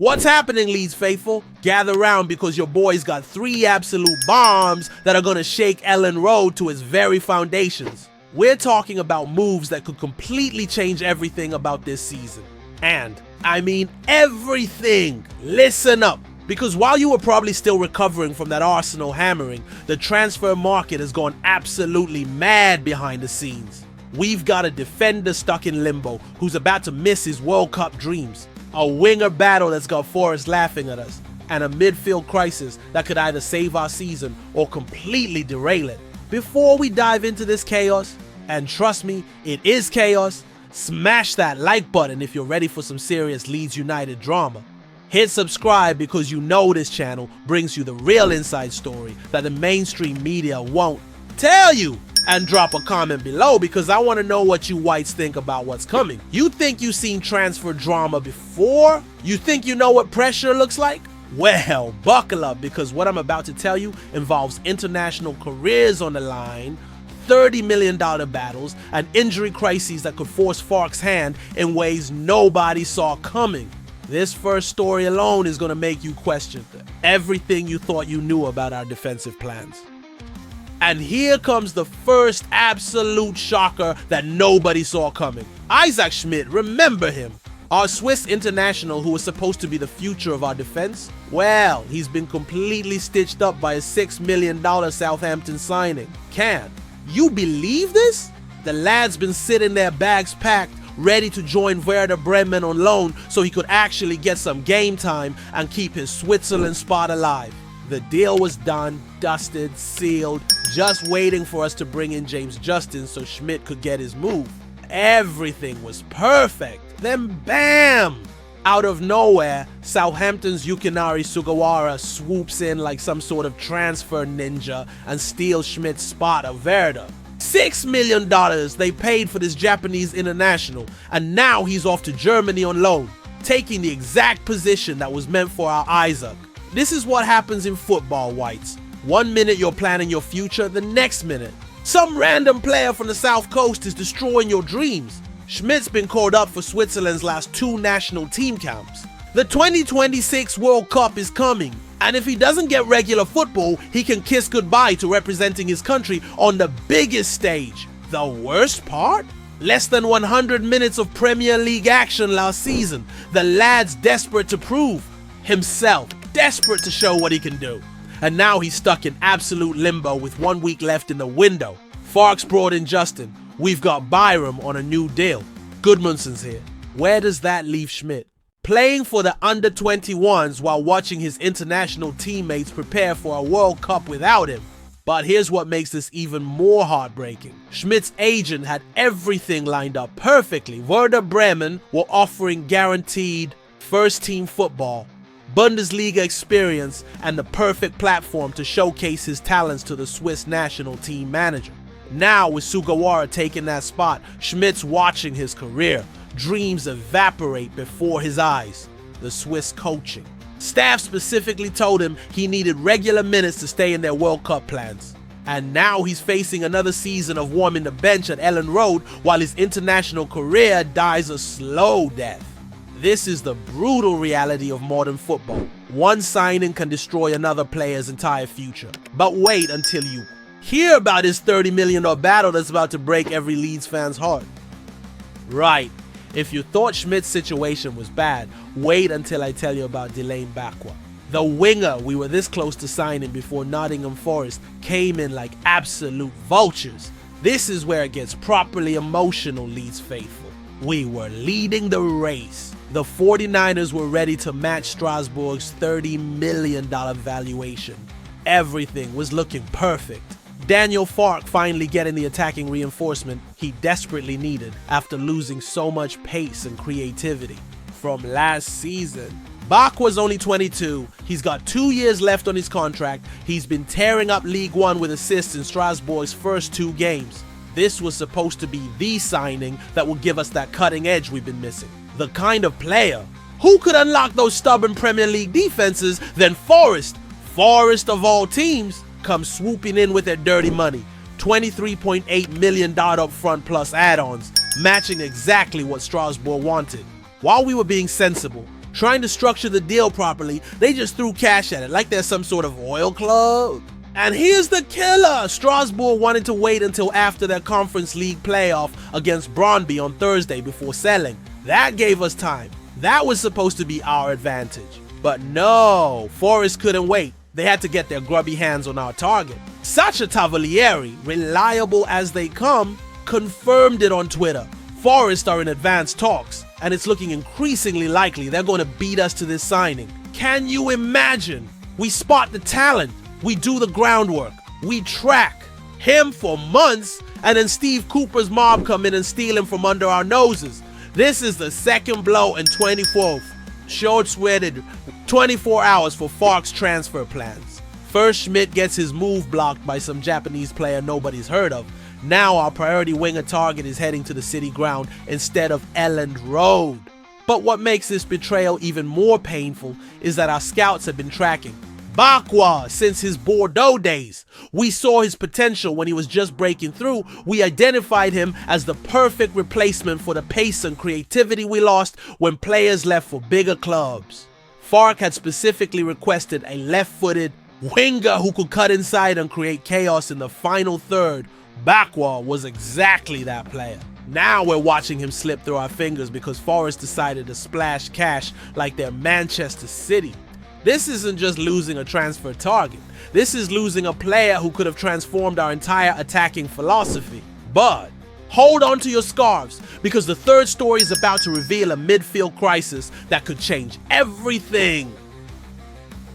What's happening, Leeds faithful? Gather round because your boy's got 3 absolute bombs that are gonna shake Elland Road to its very foundations. We're talking about moves that could completely change everything about this season. And, I mean everything! Listen up! Because while you were probably still recovering from that Arsenal hammering, the transfer market has gone absolutely mad behind the scenes. We've got a defender stuck in limbo who's about to miss his World Cup dreams. A winger battle that's got Forest laughing at us, and a midfield crisis that could either save our season or completely derail it. Before we dive into this chaos, and trust me, it is chaos, smash that like button if you're ready for some serious Leeds United drama. Hit subscribe because you know this channel brings you the real inside story that the mainstream media won't tell you. And drop a comment below because I want to know what you whites think about what's coming. You think you've seen transfer drama before? You think you know what pressure looks like? Well, buckle up because what I'm about to tell you involves international careers on the line, $30 million battles, and injury crises that could force Farke's hand in ways nobody saw coming. This first story alone is going to make you question everything you thought you knew about our defensive plans. And here comes the first absolute shocker that nobody saw coming. Isaac Schmidt, remember him? Our Swiss international who was supposed to be the future of our defense? Well, he's been completely stitched up by a $6 million Southampton signing. Can you believe this? The lad's been sitting there bags packed, ready to join Werder Bremen on loan so he could actually get some game time and keep his Switzerland spot alive. The deal was done, dusted, sealed, just waiting for us to bring in James Justin so Schmidt could get his move. Everything was perfect. Then bam! Out of nowhere, Southampton's Yukinari Sugawara swoops in like some sort of transfer ninja and steals Schmidt's spot at Werder. $6 million they paid for this Japanese international, and now he's off to Germany on loan, taking the exact position that was meant for our Isaac. This is what happens in football, whites. 1 minute you're planning your future, the next minute some random player from the South Coast is destroying your dreams. Schmidt's been called up for Switzerland's last 2 national team camps. The 2026 World Cup is coming, and if he doesn't get regular football, he can kiss goodbye to representing his country on the biggest stage. The worst part? Less than 100 minutes of Premier League action last season. The lad's desperate to prove himself. Desperate to show what he can do. And now he's stuck in absolute limbo with 1 week left in the window. Farke's brought in Justin. We've got Byram on a new deal. Gudmundsson's here. Where does that leave Schmidt? Playing for the under-21s while watching his international teammates prepare for a World Cup without him. But here's what makes this even more heartbreaking. Schmidt's agent had everything lined up perfectly. Werder Bremen were offering guaranteed first-team football, Bundesliga experience, and the perfect platform to showcase his talents to the Swiss national team manager. Now with Sugawara taking that spot, Schmidt's watching his career. Dreams evaporate before his eyes. The Swiss coaching staff specifically told him he needed regular minutes to stay in their World Cup plans. And now he's facing another season of warming the bench at Elland Road while his international career dies a slow death. This is the brutal reality of modern football. One signing can destroy another player's entire future. But wait until you hear about this $30 million battle that's about to break every Leeds fan's heart. Right, if you thought Schmidt's situation was bad, wait until I tell you about Delane Bakwa. The winger we were this close to signing before Nottingham Forest came in like absolute vultures. This is where it gets properly emotional, Leeds faithful. We were leading the race. The 49ers were ready to match Strasbourg's $30 million valuation. Everything was looking perfect. Daniel Farke finally getting the attacking reinforcement he desperately needed after losing so much pace and creativity from last season. Bakwa's only 22, he's got 2 years left on his contract, he's been tearing up League One with assists in Strasbourg's first 2 games. This was supposed to be the signing that will give us that cutting edge we've been missing. The kind of player who could unlock those stubborn Premier League defenses than Forest. Forest of all teams comes swooping in with their dirty money. $23.8 million up front plus add-ons, matching exactly what Strasbourg wanted. While we were being sensible, Trying to structure the deal properly, they just threw cash at it like there's some sort of oil club. And here's the killer! Strasbourg wanted to wait until after their Conference League playoff against Brøndby on Thursday before selling. That gave us time. That was supposed to be our advantage. But no, Forest couldn't wait. They had to get their grubby hands on our target. Sacha Tavolieri, reliable as they come, confirmed it on Twitter. Forest are in advanced talks, and it's looking increasingly likely they're going to beat us to this signing. Can you imagine? We spot the talent, we do the groundwork, we track him for months, and then Steve Cooper's mob come in and steal him from under our noses. This is the second blow in 24th. Short-sweated 24 hours for Fark's transfer plans. First, Schmidt gets his move blocked by some Japanese player nobody's heard of. Now our priority winger target is heading to the city ground instead of Elland Road. But what makes this betrayal even more painful is that our scouts have been tracking Bakwa since his Bordeaux days. We saw his potential when he was just breaking through. We identified him as the perfect replacement for the pace and creativity we lost when players left for bigger clubs. Fark had specifically requested a left-footed winger who could cut inside and create chaos in the final third. Bakwa was exactly that player. Now we're watching him slip through our fingers because Forest decided to splash cash like they're Manchester City. This isn't just losing a transfer target. This is losing a player who could have transformed our entire attacking philosophy. But hold on to your scarves because the third story is about to reveal a midfield crisis that could change everything.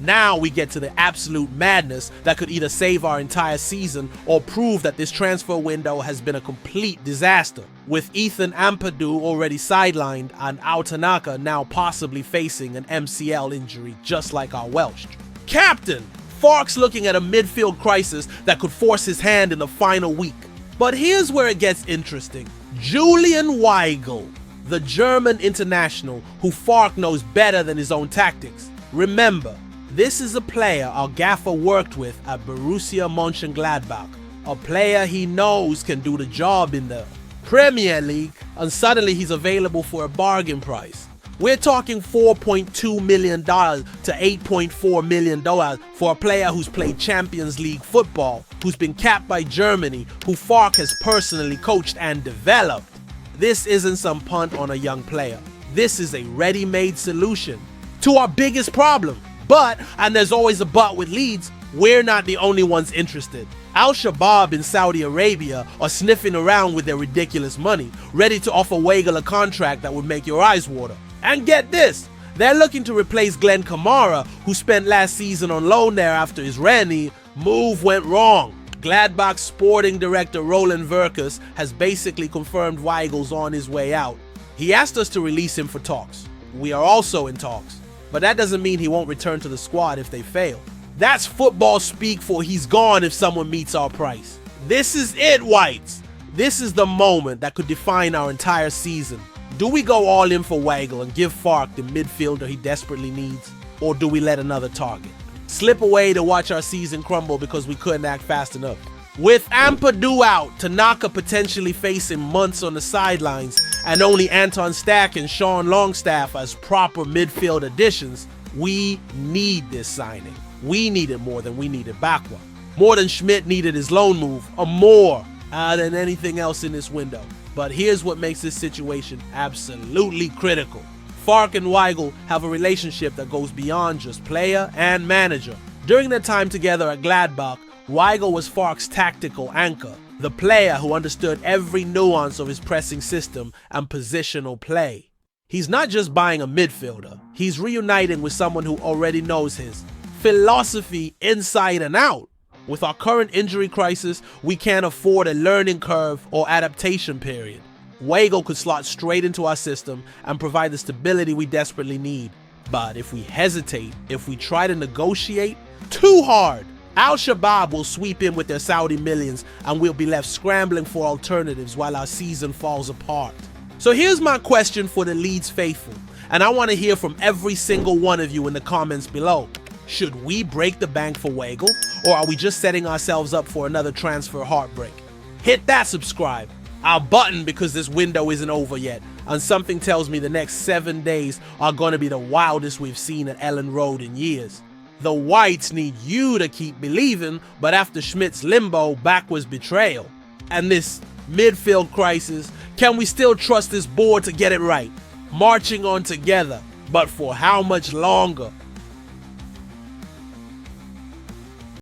Now we get to the absolute madness that could either save our entire season or prove that this transfer window has been a complete disaster. With Tanaka Ampadu already sidelined and Tanaka now possibly facing an MCL injury just like our Welsh. Captain! Fark's looking at a midfield crisis that could force his hand in the final week. But here's where it gets interesting. Julian Weigl, the German international who Fark knows better than his own tactics. Remember, this is a player our gaffer worked with at Borussia Mönchengladbach, a player he knows can do the job in the Premier League, and suddenly he's available for a bargain price. We're talking $4.2 million to $8.4 million for a player who's played Champions League football, who's been capped by Germany, who Fark has personally coached and developed. This isn't some punt on a young player. This is a ready-made solution to our biggest problem. But, and there's always a but with Leeds, we're not the only ones interested. Al-Shabaab in Saudi Arabia are sniffing around with their ridiculous money, ready to offer Weigl a contract that would make your eyes water. And get this, they're looking to replace Glenn Kamara, who spent last season on loan there after his Rennes move went wrong. Gladbach sporting director Roland Verkus has basically confirmed Weigl's on his way out. He asked us to release him for talks. We are also in talks. But that doesn't mean he won't return to the squad if they fail. That's football speak for he's gone if someone meets our price. This is it, Whites. This is the moment that could define our entire season. Do we go all in for Weigl and give Fark the midfielder he desperately needs? Or do we let another target slip away to watch our season crumble because we couldn't act fast enough? With Ampadu out, Tanaka potentially facing months on the sidelines, and only Anton Stack and Sean Longstaff as proper midfield additions, we need this signing. We need it more than we needed Bakwa. More than Schmidt needed his loan move, or more than anything else in this window. But here's what makes this situation absolutely critical. Fark and Weigl have a relationship that goes beyond just player and manager. During their time together at Gladbach, Weigl was Fark's tactical anchor, the player who understood every nuance of his pressing system and positional play. He's not just buying a midfielder, he's reuniting with someone who already knows his philosophy inside and out. With our current injury crisis, we can't afford a learning curve or adaptation period. Weigl could slot straight into our system and provide the stability we desperately need. But if we hesitate, if we try to negotiate too hard, Al-Shabaab will sweep in with their Saudi millions and we'll be left scrambling for alternatives while our season falls apart. So here's my question for the Leeds faithful, and I want to hear from every single one of you in the comments below. Should we break the bank for Weigl, or are we just setting ourselves up for another transfer heartbreak? Hit that subscribe, our button, because this window isn't over yet. and something tells me the next 7 days are going to be the wildest we've seen at Elland Road in years. The Whites need you to keep believing, but after Schmidt's limbo, back was betrayal. And this midfield crisis, can we still trust this board to get it right? Marching on together, but for how much longer?